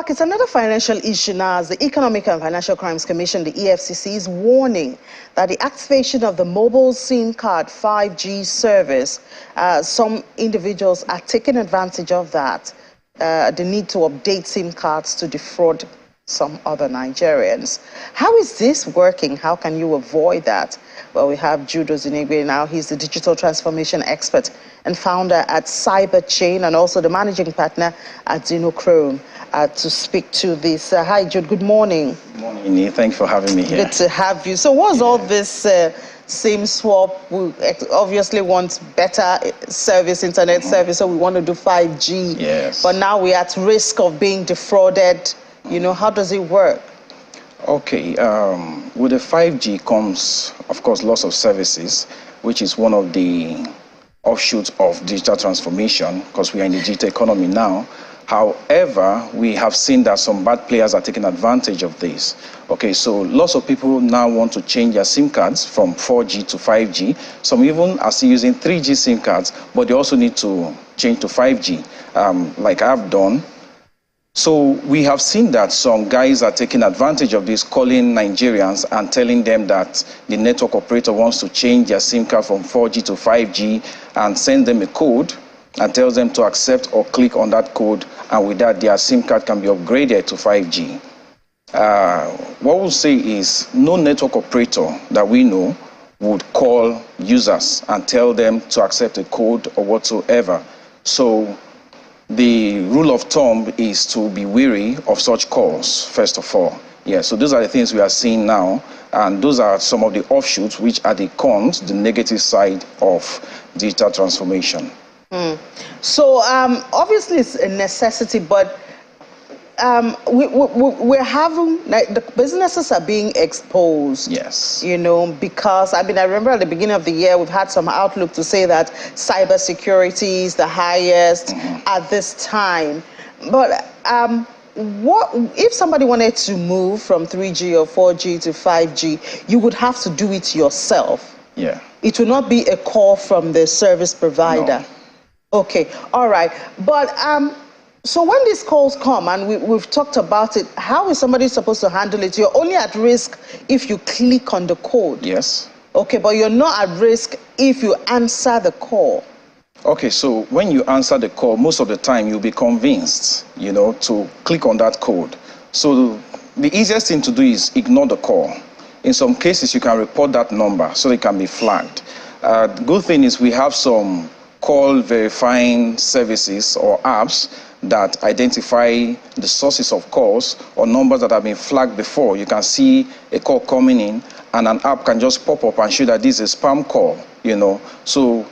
back. It's another financial issue now, as the Economic and Financial Crimes Commission, the EFCC, is warning that the activation of the mobile SIM card 5G service, some individuals are taking advantage of that. The need to update SIM cards to defraud some other Nigerians. How is this working? How can you avoid that? Well, we have Jude Ozinigwe now. He's the digital transformation expert and founder at CyberChain, and also the managing partner at Xenochrome, to speak to this. Hi, Jude. Good morning. Good morning. Thanks for having me here. Good to have you. So what's all this SIM swap? We obviously want better service, internet service, so we want to do 5G. Yes. But now we're at risk of being defrauded. You know, how does it work? Okay, with the 5G comes, of course, lots of services, which is one of the offshoots of digital transformation, because we are in the digital economy now. However, we have seen that some bad players are taking advantage of this. Okay, so lots of people now want to change their SIM cards from 4G to 5G. Some even are still using 3G SIM cards, but they also need to change to 5G, like I've done. So we have seen that some guys are taking advantage of this, calling Nigerians and telling them that the network operator wants to change their SIM card from 4G to 5G and send them a code and tells them to accept or click on that code, and with that their SIM card can be upgraded to 5G. What we'll say is no network operator that we know would call users and tell them to accept a code or whatsoever. So the rule of thumb is to be wary of such calls, first of all. Yeah, so those are the things we are seeing now, and those are some of the offshoots, which are the cons, the negative side of digital transformation. So obviously it's a necessity, but we're having, like, the businesses are being exposed. Yes. You know, because I remember at the beginning of the year we've had some outlook to say that cybersecurity is the highest at this time. But what if somebody wanted to move from 3G or 4G to 5G? You would have to do it yourself. Yeah. It will not be a call from the service provider. No. Okay, all right. But so when these calls come, and we've talked about it, how is somebody supposed to handle it? You're only at risk if you click on the code. Yes. Okay, but you're not at risk if you answer the call. Okay, so when you answer the call, most of the time you'll be convinced, you know, to click on that code. So the easiest thing to do is ignore the call. In some cases, you can report that number so it can be flagged. The good thing is we have some call verifying services or apps that identify the sources of calls or numbers that have been flagged before. You can see a call coming in, and an app can just pop up and show that this is a spam call, you know. So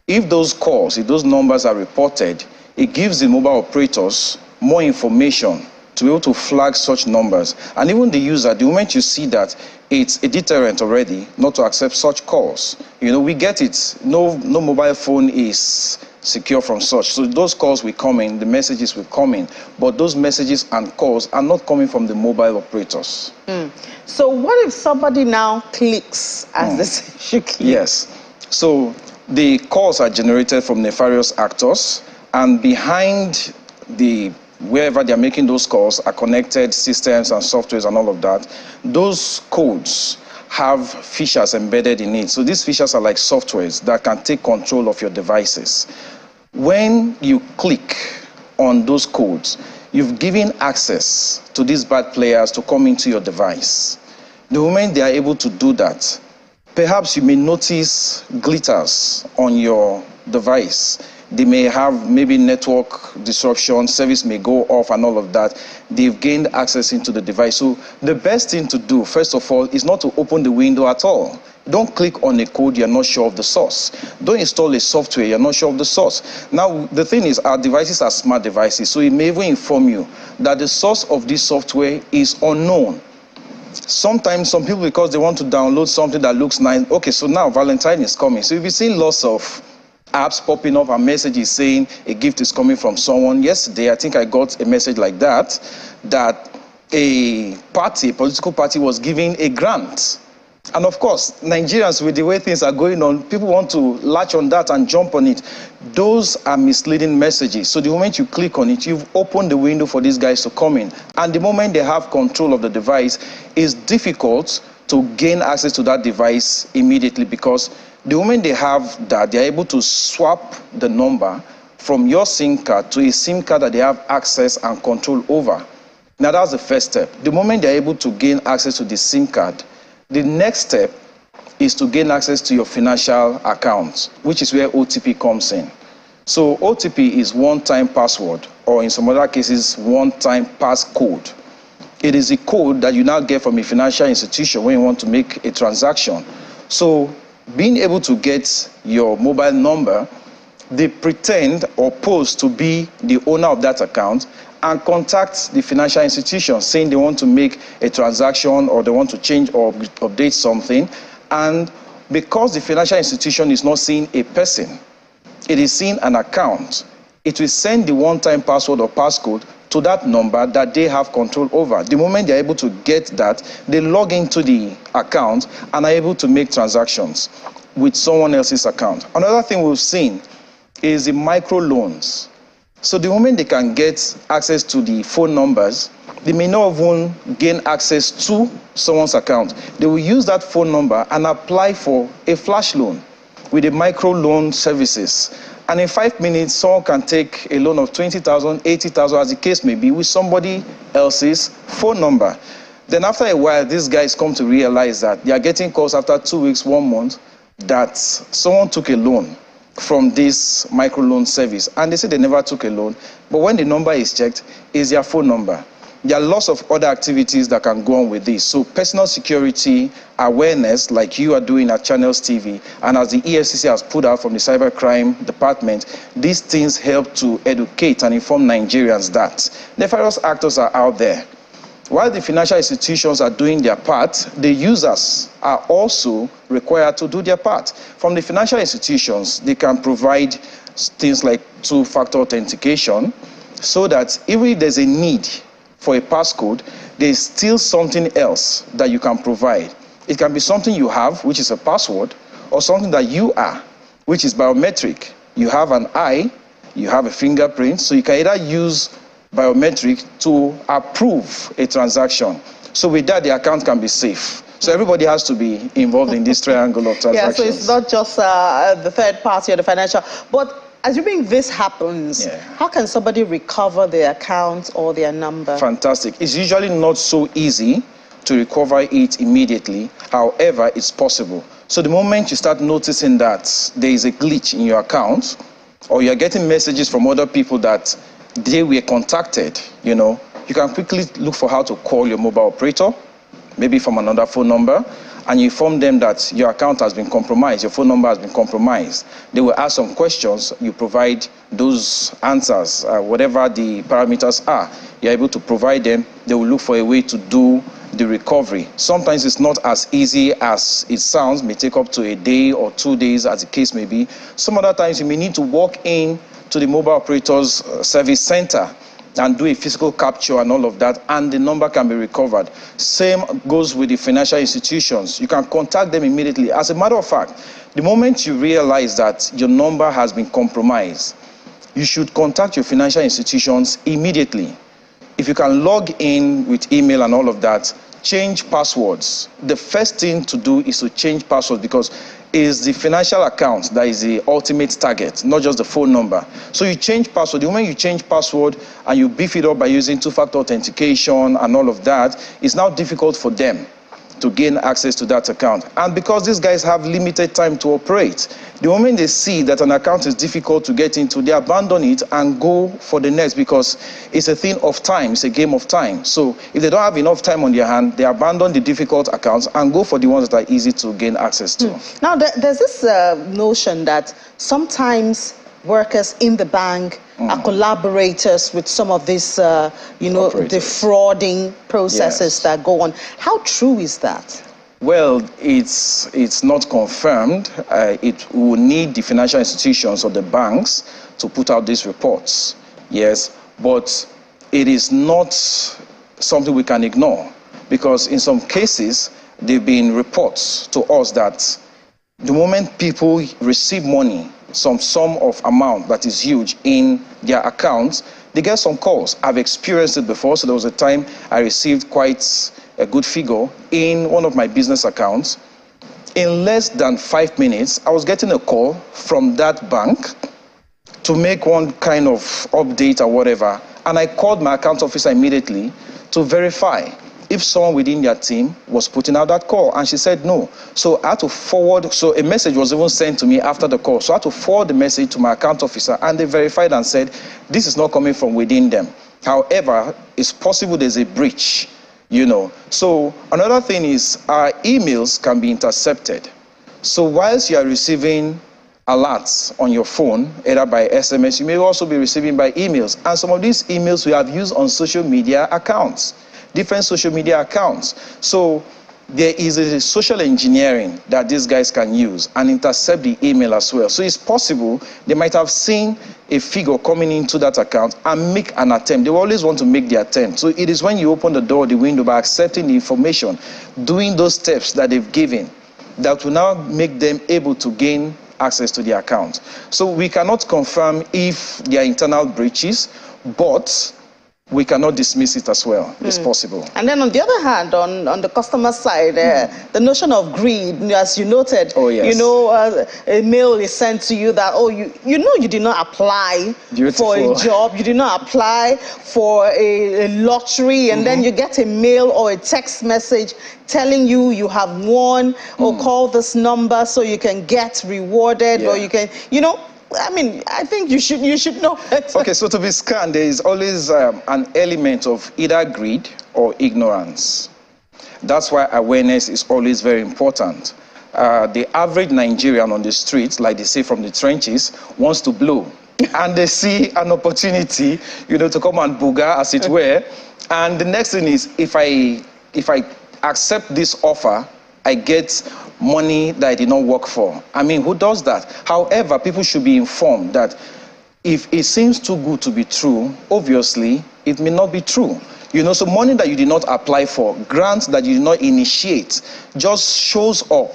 if those calls, if those numbers are reported, it gives the mobile operators more information to be able to flag such numbers. And even the user, the moment you see that, it's a deterrent already not to accept such calls. You know, we get it. No mobile phone is secure from such. So those calls will come in, the messages will come in, but those messages and calls are not coming from the mobile operators. So what if somebody now clicks, as this should click? Yes. So the calls are generated from nefarious actors, and behind wherever they're making those calls are connected systems and softwares and all of that. Those codes have features embedded in it. So these features are like softwares that can take control of your devices. When you click on those codes, you've given access to these bad players to come into your device. The moment they are able to do that, perhaps you may notice glitters on your device. They may have maybe network disruption, service may go off and all of that. They've gained access into the device. So the best thing to do, first of all, is not to open the window at all. Don't click on a code you're not sure of the source. Don't install a software you're not sure of the source. Now, the thing is, our devices are smart devices, so it may even inform you that the source of this software is unknown. Sometimes some people, because they want to download something that looks nice, okay, so now Valentine is coming. So if you've seen lots of apps popping up and messages saying a gift is coming from someone. Yesterday, I think I got a message like that a political party was giving a grant And of course, Nigerians, with the way things are going on, people want to latch on that and jump on it. Those are misleading messages. So the moment you click on it, you've opened the window for these guys to come in. And the moment they have control of the device, it's difficult to gain access to that device immediately, because the moment they have that, they're able to swap the number from your SIM card to a SIM card that they have access and control over. Now, that's the first step. The moment they're able to gain access to the SIM card, the next step is to gain access to your financial account, which is where OTP comes in. So OTP is one-time password, or in some other cases, one-time passcode. It is a code that you now get from a financial institution when you want to make a transaction. So being able to get your mobile number, they pretend or pose to be the owner of that account and contact the financial institution saying they want to make a transaction or they want to change or update something. And because the financial institution is not seeing a person, it is seeing an account, it will send the one-time password or passcode to that number that they have control over. The moment they're able to get that, they log into the account and are able to make transactions with someone else's account. Another thing we've seen is the micro loans. So the moment they can get access to the phone numbers, they may not even gain access to someone's account. They will use that phone number and apply for a flash loan with the micro loan services. And in 5 minutes, someone can take a loan of 20,000, 80,000, as the case may be, with somebody else's phone number. Then after a while, these guys come to realize that they are getting calls after 2 weeks, 1 month, that someone took a loan from this microloan service, and they say they never took a loan, but when the number is checked, it's their phone number. There are lots of other activities that can go on with this. So personal security awareness, like you are doing at Channels TV, and as the EFCC has put out from the cybercrime department, these things help to educate and inform Nigerians that nefarious actors are out there. While the financial institutions are doing their part, the users are also required to do their part. From the financial institutions, they can provide things like two-factor authentication, so that even if there's a need for a passcode, there's still something else that you can provide. It can be something you have, which is a password, or something that you are, which is biometric. You have an eye, you have a fingerprint, so you can either use biometric to approve a transaction. So with that, the account can be safe. So everybody has to be involved in this triangle of transactions. Yeah, so it's not just the third party or the financial. But assuming this happens, how can somebody recover their account or their number? Fantastic. It's usually not so easy to recover it immediately. However, it's possible. So the moment you start noticing that there is a glitch in your account, or you're getting messages from other people that they were contacted, you can quickly look for how to call your mobile operator, maybe from another phone number, and you inform them that your account has been compromised, your phone number has been compromised. They will ask some questions, you provide those answers, whatever the parameters are, you're able to provide them. They will look for a way to do the recovery. Sometimes it's not as easy as it sounds, may take up to a day or 2 days, as the case may be. Some other times you may need to walk in to the mobile operator's service center and do a physical capture and all of that, and the number can be recovered. Same goes with the financial institutions. You can contact them immediately. As a matter of fact, the moment you realize that your number has been compromised, you should contact your financial institutions immediately. If you can log in with email and all of that, change passwords. The first thing to do is to change passwords, because it's the financial account that is the ultimate target, not just the phone number. So you change password. The moment you change password and you beef it up by using two-factor authentication and all of that, it's now difficult for them to gain access to that account. And because these guys have limited time to operate, the moment they see that an account is difficult to get into, they abandon it and go for the next, because it's a thing of time, it's a game of time. So if they don't have enough time on their hand, they abandon the difficult accounts and go for the ones that are easy to gain access to. Now, there's this notion that sometimes workers in the bank are collaborators with some of these, defrauding processes that go on. How true is that? Well, it's not confirmed. It will need the financial institutions or the banks to put out these reports. Yes, but it is not something we can ignore, because in some cases, there have been reports to us that the moment people receive money, some sum of amount that is huge in their accounts, they get some calls. I've experienced it before. So there was a time I received quite a good figure in one of my business accounts. In less than 5 minutes, I was getting a call from that bank to make one kind of update or whatever. And I called my account officer immediately to verify if someone within their team was putting out that call. And she said no. So I had to forward, so a message was even sent to me after the call. So I had to forward the message to my account officer, and they verified and said, this is not coming from within them. However, it's possible there's a breach, you know. So another thing is our emails can be intercepted. So whilst you are receiving alerts on your phone, either by SMS, you may also be receiving by emails. And some of these emails we have used on social media accounts, different social media accounts. So there is a social engineering that these guys can use and intercept the email as well. So it's possible they might have seen a figure coming into that account and make an attempt. They always want to make the attempt. So it is when you open the door, the window, by accepting the information, doing those steps that they've given, that will now make them able to gain access to the account. So we cannot confirm if there are internal breaches, but we cannot dismiss it as well. It's possible. And then on the other hand, on the customer side, the notion of greed, as you noted, oh, yes. you know, a mail is sent to you that, oh, you know you did not apply for a job, you did not apply for a lottery, and then you get a mail or a text message telling you you have won, or call this number so you can get rewarded, or you can, you know, I mean, I think you should know better. Okay, so to be scanned, there is always an element of either greed or ignorance. That's why awareness is always very important. The average Nigerian on the streets, like they say from the trenches, wants to blow. And they see an opportunity, you know, to come and booga, as it were. And the next thing is, if I accept this offer, I get money that I did not work for. I mean, who does that? However, people should be informed that if it seems too good to be true, obviously, it may not be true. You know, so money that you did not apply for, grants that you did not initiate, just shows up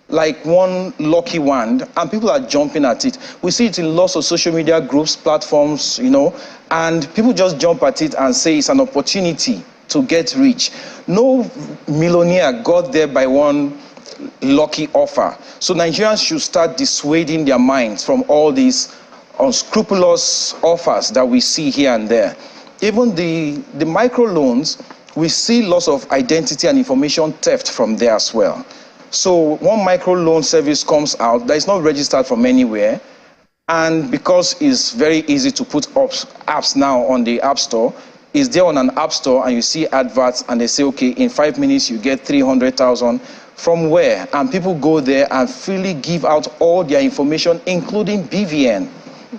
like one lucky wand, and people are jumping at it. We see it in lots of social media groups, platforms, you know, and people just jump at it and say it's an opportunity to get rich. No millionaire got there by one lucky offer. So Nigerians should start dissuading their minds from all these unscrupulous offers that we see here and there. Even the microloans, we see lots of identity and information theft from there as well. So one microloan service comes out that is not registered from anywhere, and because it's very easy to put apps now on the App Store, is there on an app store, and you see adverts and they say, okay, in 5 minutes you get 300,000. From where? And people go there and freely give out all their information, including BVN.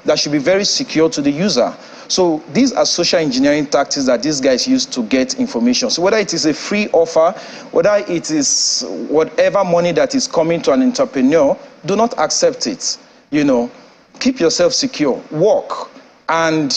That should be very secure to the user. So these are social engineering tactics that these guys use to get information. So whether it is a free offer, whether it is whatever money that is coming to an entrepreneur, do not accept it. You know, keep yourself secure, work, and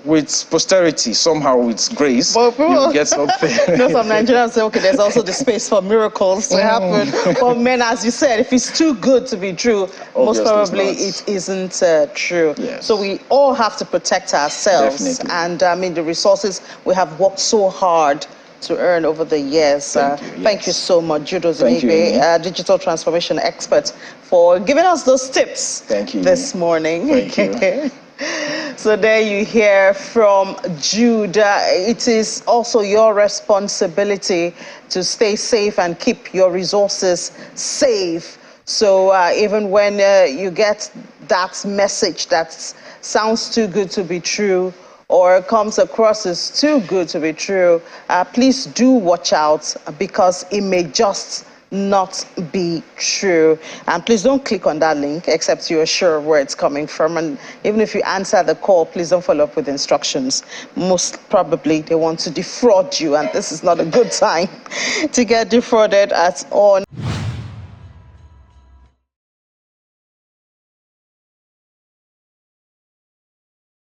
with posterity, somehow with grace, you get something. You know, some Nigerians say, okay, there's also the space for miracles to happen. But men, as you said, if it's too good to be true, most probably it isn't true. Yes. So we all have to protect ourselves. Definitely. And I mean, the resources we have worked so hard to earn over the years. Thank you so much, Judo Zinigwe, digital transformation expert, for giving us those tips this morning. Thank you. So there you hear from Jude. It is also your responsibility to stay safe and keep your resources safe. So even when you get that message that sounds too good to be true, or comes across as too good to be true, please do watch out, because it may just not be true. And please don't click on that link except you're sure where it's coming from. And even if you answer the call, please don't follow up with instructions. Most probably they want to defraud you, and this is not a good time to get defrauded at all.